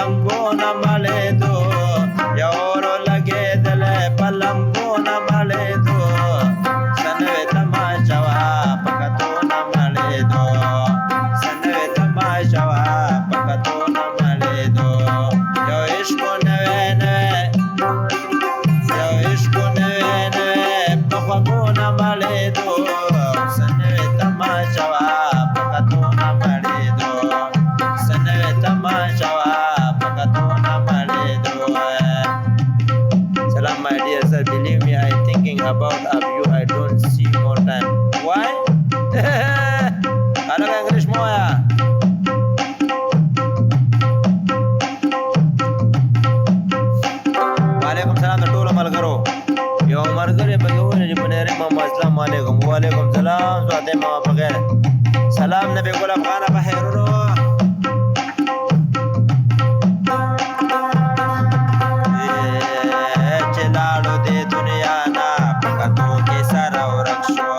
لمبو نمالیدو یورو لګېدل په لمبو نمالیدو سنوي تماشا وا پکتو نمالیدو سنوي تماشا وا پکتو نمالیدو یو عشق نوې نوې یو عشق نوې نوې په خوږو نمالیدو سنوي تماشا وا پکتو نمالیدو سنوي تماشا وا پکتو نمالیدو. Salam my dear sir, believe me I thinking about of you, I don't see more time. Why? Ano ka English mo ya? Walaikum salam to ټول ملګرو یو مرګره په یو نه بنره ما السلام علیکم وعلیکم سلام سواته ما بغیر سلام نبی ګل افغان په خیرونو چلاړو دې دنیا نا پکتو کې سره ورکشو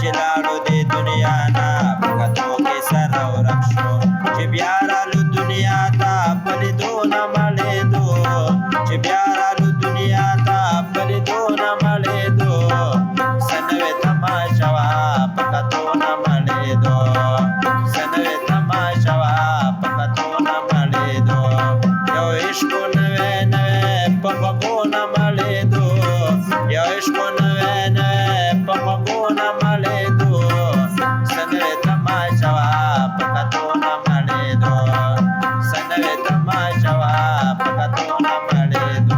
چلاړو دې دنیا نا پکتو کې سره ورکشو چې بیا رالو دنیا ته پلیدو نه مړېدو چې بیا رالو دنیا ته پلیدو نه مړېدو سنوي تماشا وا پکتو نه مړېدو سنوي تماشا وا پکتو نه مړېدو یو عشق نوې نوې په خوږو نه مړېدو یو عشق نوې نوې په خوږو نه مړېدو سنوي تماشا وا پکتو نه مړېدو سنوي تماشا وا پکتو نه مړېدو.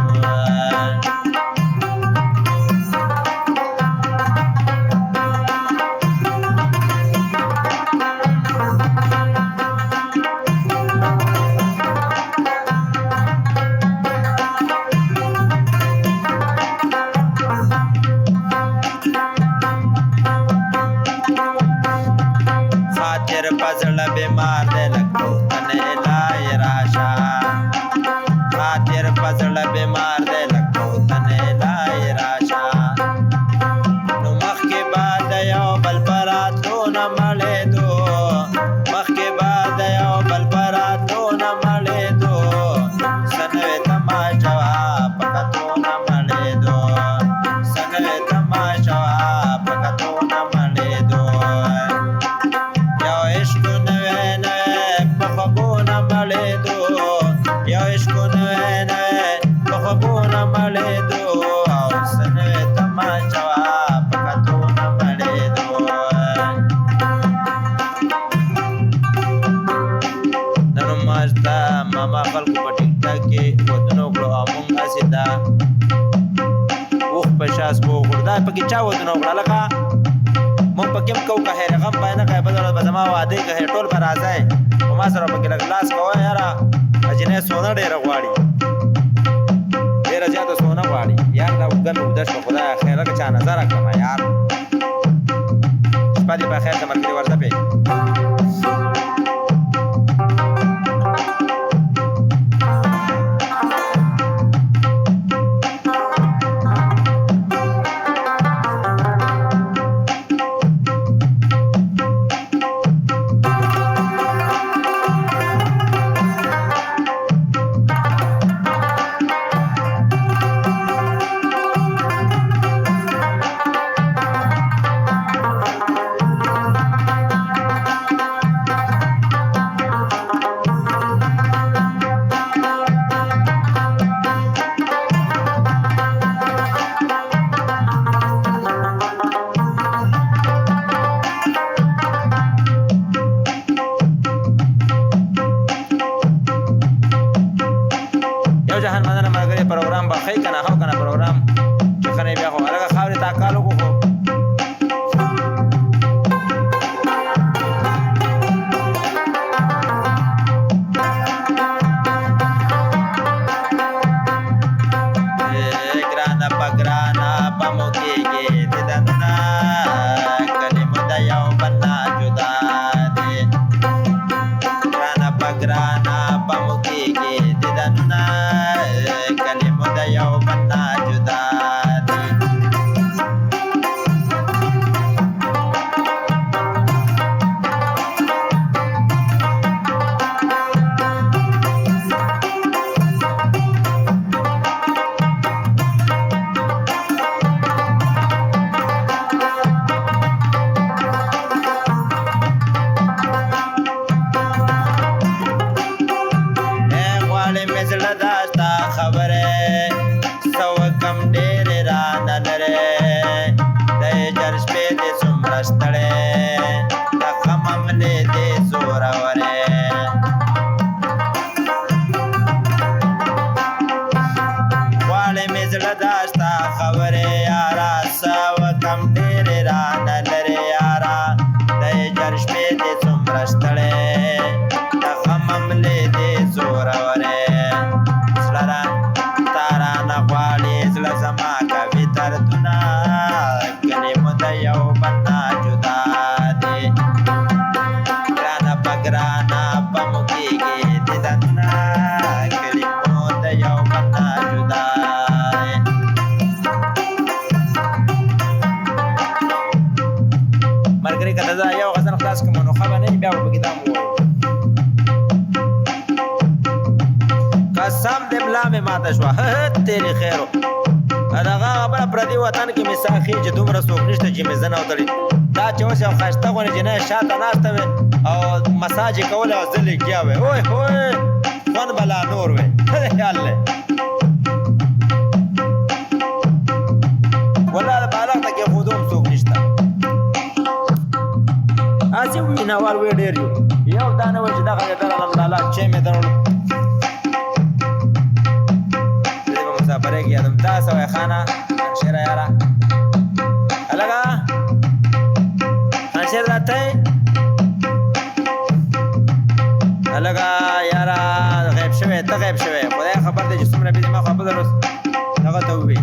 خاطر پزړ بیمار دې لګو تنه لای راشا خاطر پزړ بیمار دې لګو تنه لای راشا نو مخکې بعد یو بل پراتو نه مړېدو مخکې بعد یو بل پراتو نه مړېدو سنوي تماشا وا پکتو نه مړېدو سنوي تماشا وا پکتو نه مړېدو یو عشق نوې نوې په خوږو نه مړېدو یو عشق نوې نوې په خوږو نه مړېدو او سنوي تماشا وا پکتو نه مړېدو. نن ماستا ماما خلکو په ټیک ټاک کې ودونه وکړو او موږ هسې دا اوښ په شا سپو وکړو دا پکې چا ودونه وکړه لکه مونږ پکې هم کوو که خیر غم به نه کوې بله ورځ به زما واده یې که خیر ټول به راځئ خو ما سره پکې لږ لاس کوئ یاره اجنې سونه ډېره غواړي ډېره زیاته سونه غواړي یار دا اوږده مې اوږده شوه خدایه خیره که چا نظر کړمه یار شپه دې په خیر شه ملګري ورځه پې جهان مننه ملګري پروګرام به ښه کنه هو کنه پروګرام چې ښه نه بیا خو هغه خاورې ته کال وکړو ګرانه په ګرانه په مو کېږي دیدنونه کلمو د یو بل نه جدا دي ګرانه په ګرانه په مو کېږي دیدنونه کلمو د یو بل نه جدا دي زړه داستا خبره سو کم ډېر را نه لرې د هجر شپې دې څومره ستړې د غم حملې دې زورورې غواړې مې زړه داستا خبرې یاره سو کم ډېر را نه لرې یاره د هجر شپې دې څومره ستړې د غم حملې دې زورورې زړه را تا رانه غواړې زړه زما کوي دردونه ګنې مو د یو بل نه جدا دی ګرانه په ګرانه به مو کېږي دیدنونه ګنې مو د یو بل نه جدا دی ملګري که دا یو غزل خلاص کړم نو ښه به نه وي بیا به پکې دا مو ووایو قسم دې ملا مې ماته شوه تېرې خیرو دغه خبره پردي وطن کې مې ساه خېږي دومره څوک نشته چې مې زنه وتړي دا چې اوس یو ښایسته غونې جنۍ شاته ناسته وې او مساج یې کولی او زه لګیا وې اوی هوی خوند به لا نور وې خیال دی والله د بالغ ته کېښودو هم څوک نشته هسې مینهوال وې ډېر یو دا نه وایي چې دغه مې درغلم لالا چې مې درغلم مسافره کې یادم تا سوای خانه خانشیر یاره هلکه خانشیر راته هلکه یاره غیب شوی ته غیب شوی خدای خبر دی چې څومره بې دماغ خبره روز هغه ته ووایي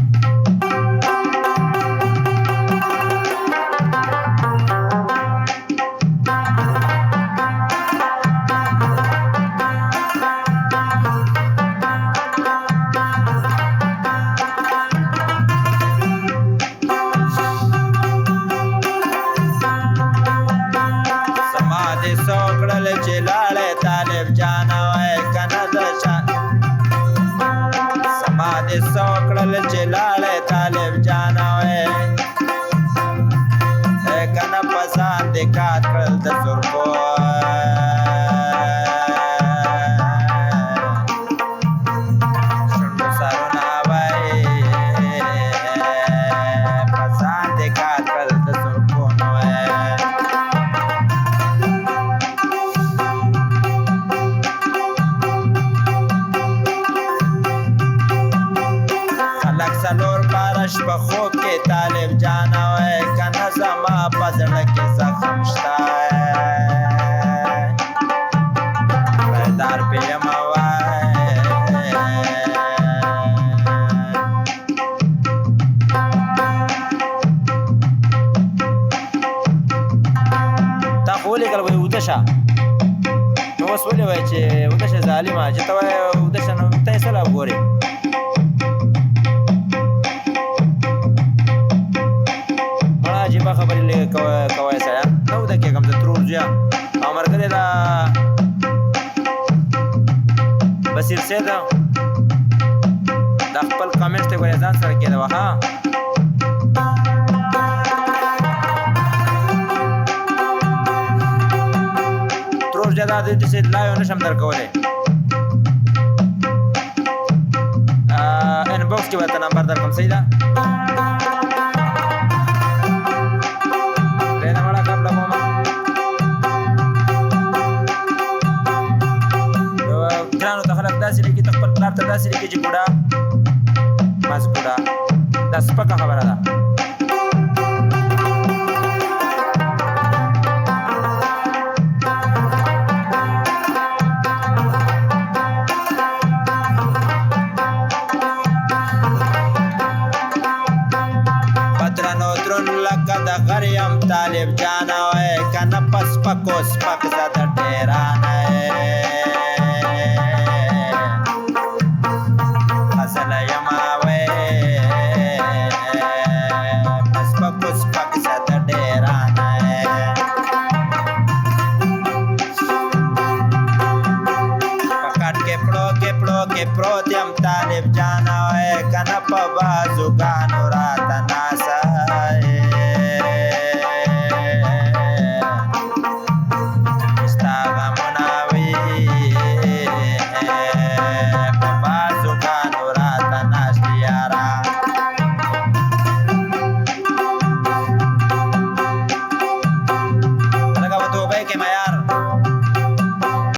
سوکړل چې لاړې طالب جان وای کنه د شان سما دې سوکړل چې لاړې طالب جان وای کنه پسان دې کات کړل د سرکو شنو سرونه وای پسان دې کات کړل د سرکو وای سلور بارش په خوب کې طالب جان وای کنه زما په زړه کې زخم شته بیدار پې یم وای تا خو ولیکل وایي ویده شه نو اوس ولې وایي چې ویده شه ظالمه چې ته وایې ویده شه نو ته یې څه لا ګورې عجیبه خبرې کوی سړی نه وده کېږم زه ترور زویه او ملګری دا بصیر صاحب دا خپل کامنټس ته ګورې ځان سره کېده وه ها ترور زویه دا دې چې لا یو نشم درکولی انباکس کې به درته نمبر درکړم صحیح ده ګرانو ته خلک داسې لیکي ته خپل پلار ته داسې لیکي چې بوډا بس بوډا دا سپکه خبره ده بدرنو درون لکه د غر یم طالب جان وای کنه په سپکو سپک زه د ډېرانه پروت یم طالب جان وای کنه په بازوګانو